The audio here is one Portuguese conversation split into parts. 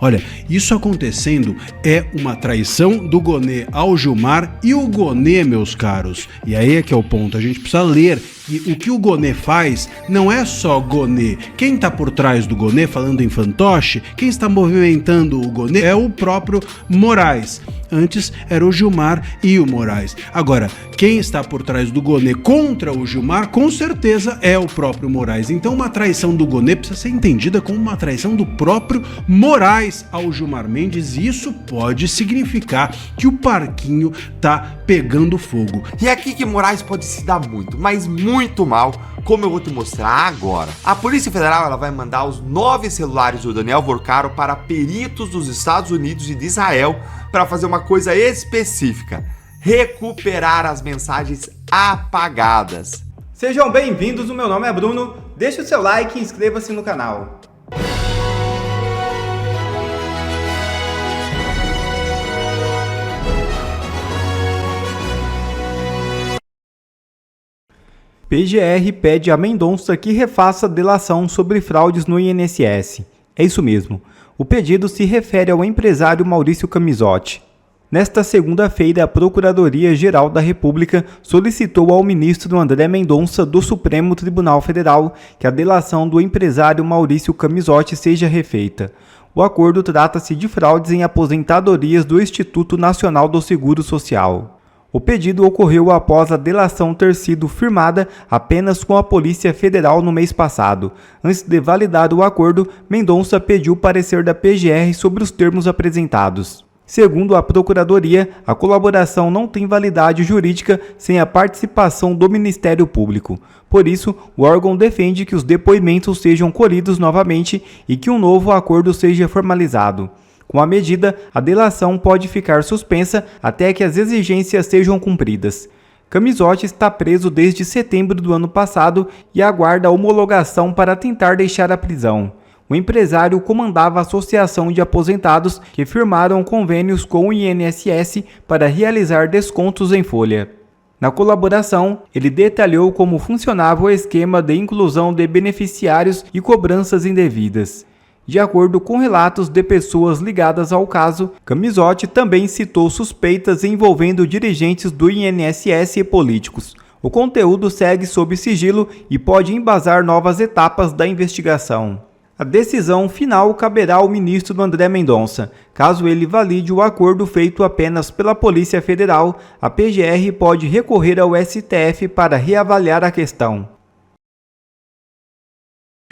Olha, isso acontecendo é uma traição do Gonê ao Gilmar e o Gonê, meus caros. E aí é que é o ponto, a gente precisa ler que o que o Gonê faz não é só Gonê. Quem está por trás do Gonê, falando em fantoche, quem está movimentando o Gonê é o próprio Moraes. Antes era o Gilmar e o Moraes. Agora, quem está por trás do Gonê contra o Gilmar, com certeza é o próprio Moraes. Então uma traição do Gonê precisa ser entendida como uma traição do próprio Moraes ao Gilmar Mendes, e isso pode significar que o parquinho tá pegando fogo. E é aqui que Moraes pode se dar muito, mas muito mal, como eu vou te mostrar agora. A Polícia Federal ela vai mandar os 9 celulares do Daniel Vorcaro para peritos dos Estados Unidos e de Israel para fazer uma coisa específica: recuperar as mensagens apagadas. Sejam bem-vindos, o meu nome é Bruno, deixe o seu like e inscreva-se no canal. PGR pede a Mendonça que refaça delação sobre fraudes no INSS. É isso mesmo. O pedido se refere ao empresário Maurício Camizotti. Nesta segunda-feira, a Procuradoria-Geral da República solicitou ao ministro André Mendonça do Supremo Tribunal Federal que a delação do empresário Maurício Camizotti seja refeita. O acordo trata-se de fraudes em aposentadorias do Instituto Nacional do Seguro Social. O pedido ocorreu após a delação ter sido firmada apenas com a Polícia Federal no mês passado. Antes de validar o acordo, Mendonça pediu parecer da PGR sobre os termos apresentados. Segundo a Procuradoria, a colaboração não tem validade jurídica sem a participação do Ministério Público. Por isso, o órgão defende que os depoimentos sejam colhidos novamente e que um novo acordo seja formalizado. Com a medida, a delação pode ficar suspensa até que as exigências sejam cumpridas. Camizotti está preso desde setembro do ano passado e aguarda a homologação para tentar deixar a prisão. O empresário comandava a Associação de Aposentados que firmaram convênios com o INSS para realizar descontos em folha. Na colaboração, ele detalhou como funcionava o esquema de inclusão de beneficiários e cobranças indevidas. De acordo com relatos de pessoas ligadas ao caso, Camizotti também citou suspeitas envolvendo dirigentes do INSS e políticos. O conteúdo segue sob sigilo e pode embasar novas etapas da investigação. A decisão final caberá ao ministro André Mendonça. Caso ele valide o acordo feito apenas pela Polícia Federal, a PGR pode recorrer ao STF para reavaliar a questão.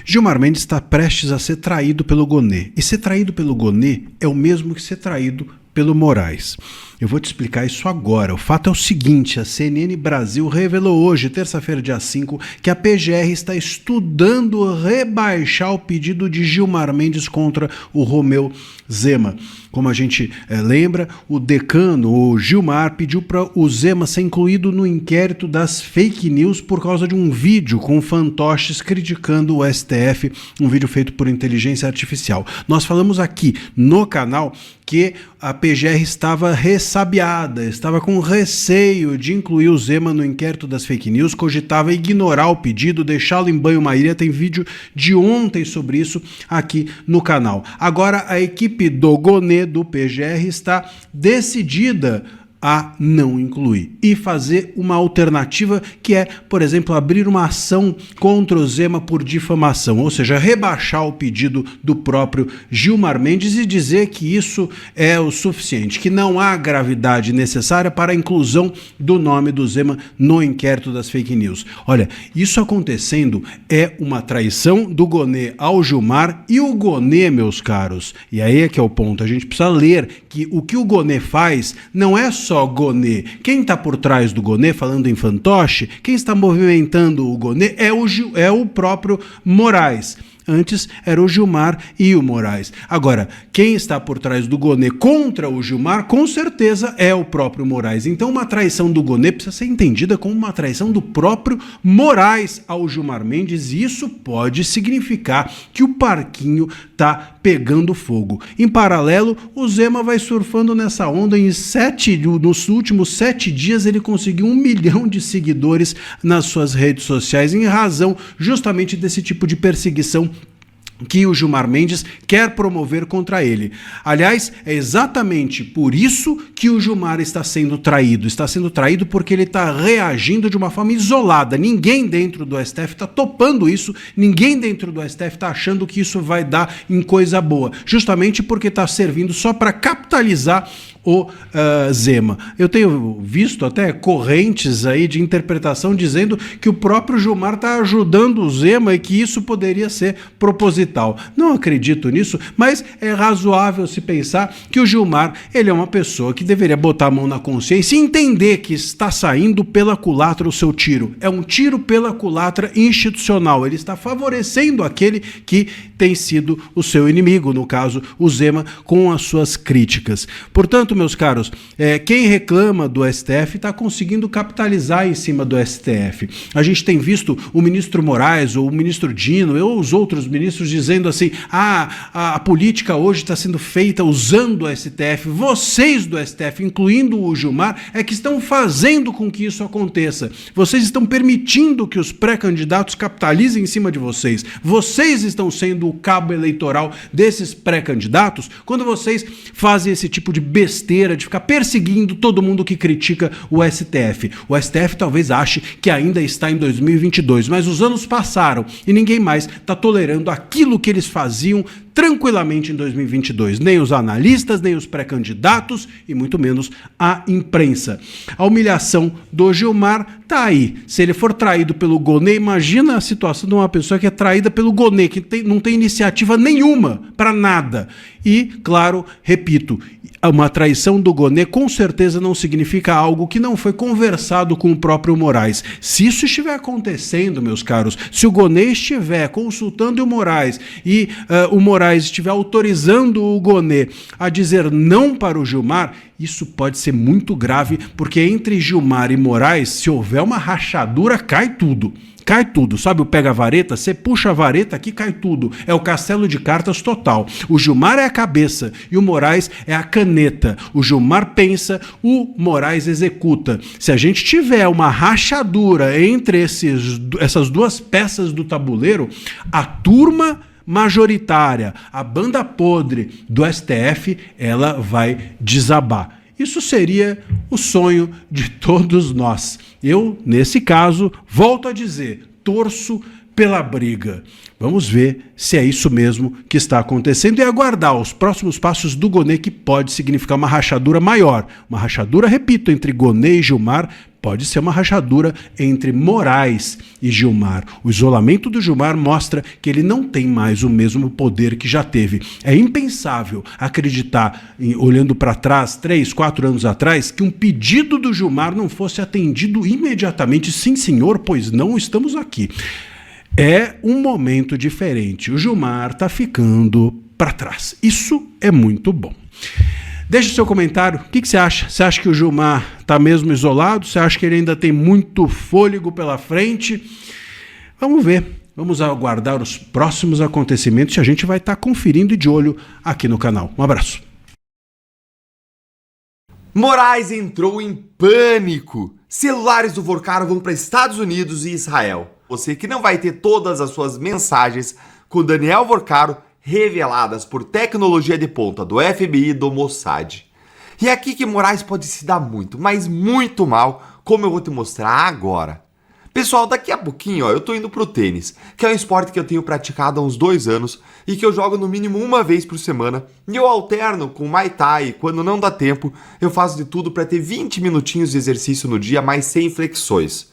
Gilmar Mendes está prestes a ser traído pelo Gonê. E ser traído pelo Gonê é o mesmo que ser traído pelo Moraes. Eu vou te explicar isso agora. O fato é o seguinte: a CNN Brasil revelou hoje, terça-feira, dia 5, que a PGR está estudando rebaixar o pedido de Gilmar Mendes contra o Romeu Zema. Como a gente lembra, o decano, o Gilmar, pediu para o Zema ser incluído no inquérito das fake news por causa de um vídeo com fantoches criticando o STF, um vídeo feito por inteligência artificial. Nós falamos aqui no canal que a PGR estava ressabiada, estava com receio de incluir o Zema no inquérito das fake news, cogitava ignorar o pedido, deixá-lo em banho-maria. Tem vídeo de ontem sobre isso aqui no canal. Agora a equipe do Gonê, do PGR, está decidida a não incluir e fazer uma alternativa que é, por exemplo, abrir uma ação contra o Zema por difamação, ou seja, rebaixar o pedido do próprio Gilmar Mendes e dizer que isso é o suficiente, que não há gravidade necessária para a inclusão do nome do Zema no inquérito das fake news. Olha, isso acontecendo é uma traição do Gonê ao Gilmar e o Gonê, meus caros. E aí é que é o ponto, a gente precisa ler que o que o Gonê faz não é só Gonê. Quem está por trás do Gonê, falando em fantoche, quem está movimentando o Gonê é o próprio Moraes. Antes era o Gilmar e o Moraes. Agora, quem está por trás do Gonê contra o Gilmar, com certeza é o próprio Moraes. Então uma traição do Gonê precisa ser entendida como uma traição do próprio Moraes ao Gilmar Mendes, e isso pode significar que o parquinho tá pegando fogo. Em paralelo, o Zema vai surfando nessa onda. Nos últimos 7 dias ele conseguiu 1 milhão de seguidores nas suas redes sociais, em razão justamente desse tipo de perseguição que o Gilmar Mendes quer promover contra ele. Aliás, é exatamente por isso que o Gilmar está sendo traído. Está sendo traído porque ele está reagindo de uma forma isolada. Ninguém dentro do STF está topando isso, ninguém dentro do STF está achando que isso vai dar em coisa boa. Justamente porque está servindo só para capitalizar o Zema. Eu tenho visto até correntes aí de interpretação dizendo que o próprio Gilmar está ajudando o Zema e que isso poderia ser proposital. Não acredito nisso, mas é razoável se pensar que o Gilmar, ele é uma pessoa que deveria botar a mão na consciência e entender que está saindo pela culatra o seu tiro. É um tiro pela culatra institucional. Ele está favorecendo aquele que tem sido o seu inimigo, no caso, o Zema, com as suas críticas. Portanto, meus caros, quem reclama do STF está conseguindo capitalizar em cima do STF. A gente tem visto o ministro Moraes ou o ministro Dino ou os outros ministros dizendo assim, a política hoje está sendo feita usando o STF. Vocês do STF, incluindo o Gilmar, é que estão fazendo com que isso aconteça. Vocês estão permitindo que os pré-candidatos capitalizem em cima de vocês. Vocês estão sendo o cabo eleitoral desses pré-candidatos quando vocês fazem esse tipo de besteira de ficar perseguindo todo mundo que critica o STF. O STF talvez ache que ainda está em 2022, mas os anos passaram e ninguém mais está tolerando aquilo que eles faziam tranquilamente em 2022. Nem os analistas, nem os pré-candidatos e muito menos a imprensa. A humilhação do Gilmar está aí. Se ele for traído pelo Gonê, imagina a situação de uma pessoa que é traída pelo Gonê, que não tem iniciativa nenhuma para nada. E, claro, repito, uma traição do Gonê com certeza não significa algo que não foi conversado com o próprio Moraes. Se isso estiver acontecendo, meus caros, se o Gonê estiver consultando o Moraes e o Moraes estiver autorizando o Gonê a dizer não para o Gilmar, isso pode ser muito grave, porque entre Gilmar e Moraes, se houver uma rachadura, cai tudo. Cai tudo, sabe o pega-vareta? Você puxa a vareta aqui, cai tudo. É o castelo de cartas total. O Gilmar é a cabeça e o Moraes é a caneta. O Gilmar pensa, o Moraes executa. Se a gente tiver uma rachadura entre essas duas peças do tabuleiro, a turma majoritária, a banda podre do STF, ela vai desabar. Isso seria o sonho de todos nós. Eu, nesse caso, volto a dizer, torço pela briga. Vamos ver se é isso mesmo que está acontecendo e aguardar os próximos passos do Gonê, que pode significar uma rachadura maior. Uma rachadura, repito, entre Gonê e Gilmar, pode ser uma rachadura entre Moraes e Gilmar. O isolamento do Gilmar mostra que ele não tem mais o mesmo poder que já teve. É impensável acreditar, olhando para trás, 3, 4 anos atrás, que um pedido do Gilmar não fosse atendido imediatamente. Sim, senhor, pois não estamos aqui. É um momento diferente. O Gilmar está ficando para trás. Isso é muito bom. Deixa o seu comentário. O que você acha? Você acha que o Gilmar está mesmo isolado? Você acha que ele ainda tem muito fôlego pela frente? Vamos ver. Vamos aguardar os próximos acontecimentos e a gente vai estar conferindo e de olho aqui no canal. Um abraço. Moraes entrou em pânico. Celulares do Vorcaro vão para Estados Unidos e Israel. Você que não vai ter todas as suas mensagens com Daniel Vorcaro reveladas por tecnologia de ponta do FBI e do Mossad. E é aqui que Moraes pode se dar muito, mas muito mal, como eu vou te mostrar agora. Pessoal, daqui a pouquinho eu tô indo pro tênis, que é um esporte que eu tenho praticado há uns 2 anos e que eu jogo no mínimo uma vez por semana, e eu alterno com Muay Thai e quando não dá tempo, eu faço de tudo para ter 20 minutinhos de exercício no dia, mas sem flexões.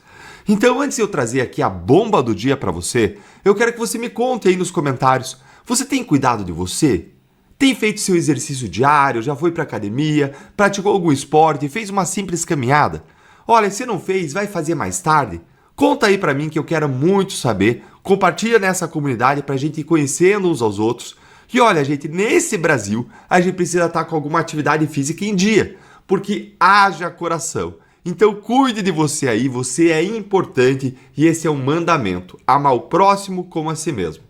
Então, antes de eu trazer aqui a bomba do dia para você, eu quero que você me conte aí nos comentários. Você tem cuidado de você? Tem feito seu exercício diário? Já foi para academia? Praticou algum esporte? Fez uma simples caminhada? Olha, se não fez, vai fazer mais tarde? Conta aí para mim que eu quero muito saber. Compartilha nessa comunidade para a gente ir conhecendo uns aos outros. E olha, gente, nesse Brasil, a gente precisa estar com alguma atividade física em dia, porque haja coração. Então cuide de você aí, você é importante e esse é um mandamento. Amar o próximo como a si mesmo.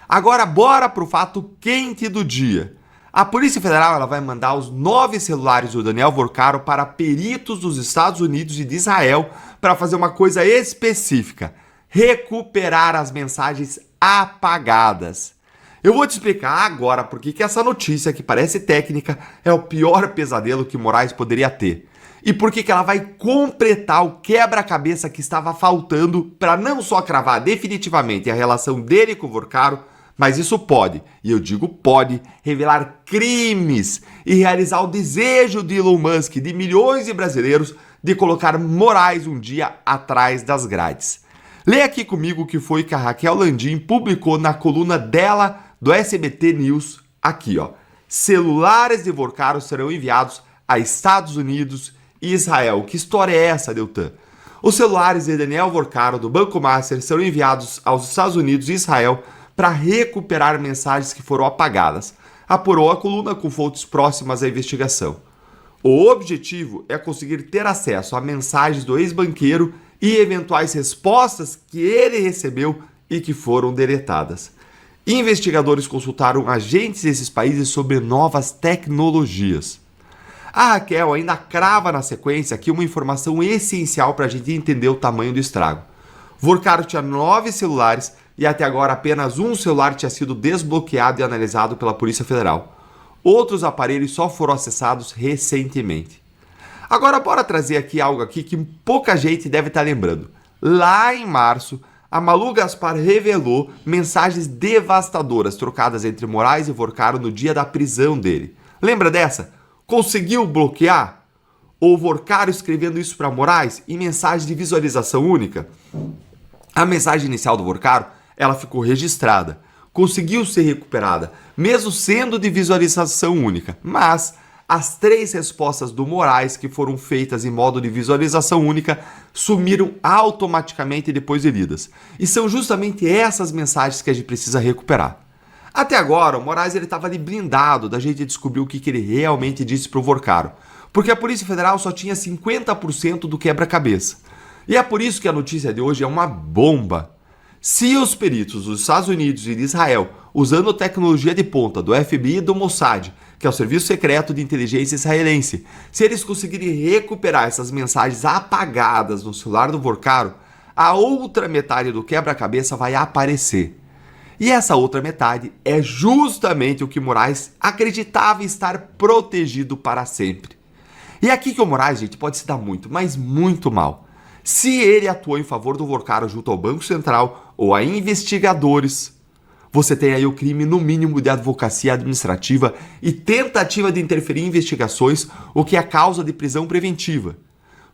Agora bora pro fato quente do dia. A Polícia Federal ela vai mandar os 9 celulares do Daniel Vorcaro para peritos dos Estados Unidos e de Israel para fazer uma coisa específica: recuperar as mensagens apagadas. Eu vou te explicar agora por que essa notícia, que parece técnica, é o pior pesadelo que Moraes poderia ter. E por que ela vai completar o quebra-cabeça que estava faltando para não só cravar definitivamente a relação dele com o Vorcaro, mas isso pode, e eu digo pode, revelar crimes e realizar o desejo de Elon Musk, de milhões de brasileiros, de colocar Moraes um dia atrás das grades. Leia aqui comigo o que foi que a Raquel Landim publicou na coluna dela do SBT News, aqui ó. Celulares de Vorcaro serão enviados a Estados Unidos e Israel. Que história é essa, Deltan? Os celulares de Daniel Vorcaro do Banco Master serão enviados aos Estados Unidos e Israel para recuperar mensagens que foram apagadas, apurou a coluna com fontes próximas à investigação. O objetivo é conseguir ter acesso a mensagens do ex-banqueiro e eventuais respostas que ele recebeu e que foram deletadas. Investigadores consultaram agentes desses países sobre novas tecnologias. A Raquel ainda crava na sequência aqui uma informação essencial para a gente entender o tamanho do estrago. Vorcaro tinha 9 celulares e até agora apenas um celular tinha sido desbloqueado e analisado pela Polícia Federal. Outros aparelhos só foram acessados recentemente. Agora bora trazer aqui algo aqui que pouca gente deve estar lembrando. Lá em março, a Malu Gaspar revelou mensagens devastadoras trocadas entre Moraes e Vorcaro no dia da prisão dele. Lembra dessa? Conseguiu bloquear? Ou Vorcaro escrevendo isso para Moraes em mensagem de visualização única? A mensagem inicial do Vorcaro, ela ficou registrada, conseguiu ser recuperada, mesmo sendo de visualização única, mas as 3 respostas do Moraes que foram feitas em modo de visualização única sumiram automaticamente depois de lidas. E são justamente essas mensagens que a gente precisa recuperar. Até agora, o Moraes estava ali blindado da gente descobrir o que ele realmente disse para o Vorcaro, porque a Polícia Federal só tinha 50% do quebra-cabeça. E é por isso que a notícia de hoje é uma bomba. Se os peritos dos Estados Unidos e de Israel, usando tecnologia de ponta do FBI e do Mossad, que é o Serviço Secreto de Inteligência Israelense, se eles conseguirem recuperar essas mensagens apagadas no celular do Vorcaro, a outra metade do quebra-cabeça vai aparecer. E essa outra metade é justamente o que Moraes acreditava estar protegido para sempre. E é aqui que o Moraes, gente, pode se dar muito, mas muito mal. Se ele atuou em favor do Vorcaro junto ao Banco Central ou a investigadores, você tem aí o crime no mínimo de advocacia administrativa e tentativa de interferir em investigações, o que é causa de prisão preventiva.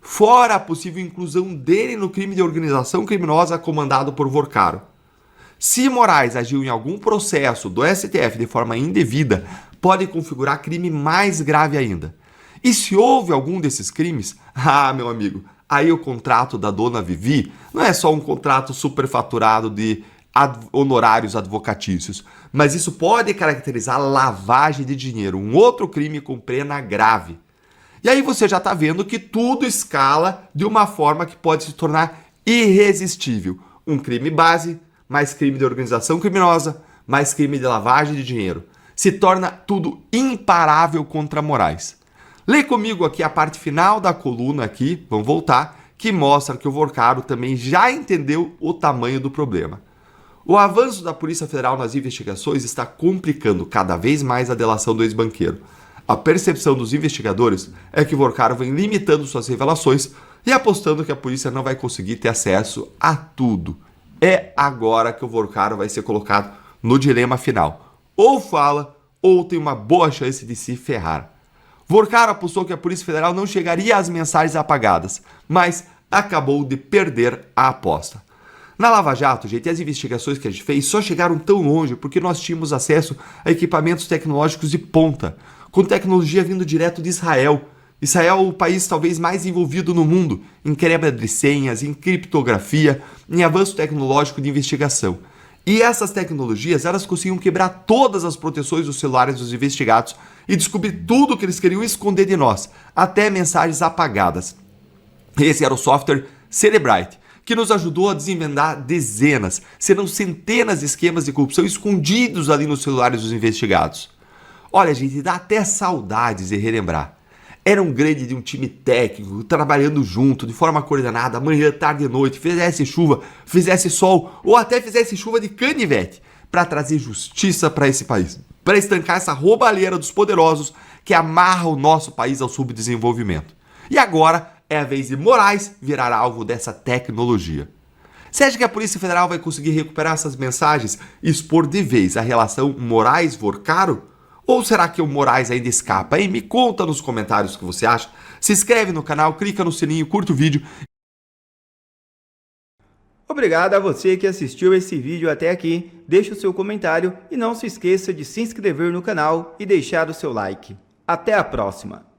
Fora a possível inclusão dele no crime de organização criminosa comandado por Vorcaro. Se Moraes agiu em algum processo do STF de forma indevida, pode configurar crime mais grave ainda. E se houve algum desses crimes, meu amigo, aí o contrato da dona Vivi não é só um contrato superfaturado de honorários advocatícios, mas isso pode caracterizar lavagem de dinheiro, um outro crime com pena grave. E aí você já está vendo que tudo escala de uma forma que pode se tornar irresistível. Um crime base, mais crime de organização criminosa, mais crime de lavagem de dinheiro. Se torna tudo imparável contra Moraes. Lê comigo aqui a parte final da coluna aqui, vamos voltar, que mostra que o Vorcaro também já entendeu o tamanho do problema. O avanço da Polícia Federal nas investigações está complicando cada vez mais a delação do ex-banqueiro. A percepção dos investigadores é que Vorcaro vem limitando suas revelações e apostando que a polícia não vai conseguir ter acesso a tudo. É agora que o Vorcaro vai ser colocado no dilema final. Ou fala, ou tem uma boa chance de se ferrar. Vorcaro apostou que a Polícia Federal não chegaria às mensagens apagadas, mas acabou de perder a aposta. Na Lava Jato, gente, as investigações que a gente fez só chegaram tão longe porque nós tínhamos acesso a equipamentos tecnológicos de ponta, com tecnologia vindo direto de Israel. Israel é o país talvez mais envolvido no mundo em quebra de senhas, em criptografia, em avanço tecnológico de investigação. E essas tecnologias, elas conseguiam quebrar todas as proteções dos celulares dos investigados e descobrir tudo o que eles queriam esconder de nós, até mensagens apagadas. Esse era o software Cellebrite, que nos ajudou a desvendar dezenas, se não centenas de esquemas de corrupção escondidos ali nos celulares dos investigados. Olha, gente, dá até saudades de relembrar. Era um grande de um time técnico, trabalhando junto, de forma coordenada, manhã, tarde e noite, fizesse chuva, fizesse sol, ou até fizesse chuva de canivete, para trazer justiça para esse país, para estancar essa roubalheira dos poderosos que amarra o nosso país ao subdesenvolvimento. E agora é a vez de Moraes virar alvo dessa tecnologia. Você acha que a Polícia Federal vai conseguir recuperar essas mensagens e expor de vez a relação Moraes-Vorcaro? Ou será que o Moraes ainda escapa, hein? Me conta nos comentários o que você acha. Se inscreve no canal, clica no sininho, curte o vídeo. Obrigado a você que assistiu esse vídeo até aqui. Deixe o seu comentário e não se esqueça de se inscrever no canal e deixar o seu like. Até a próxima!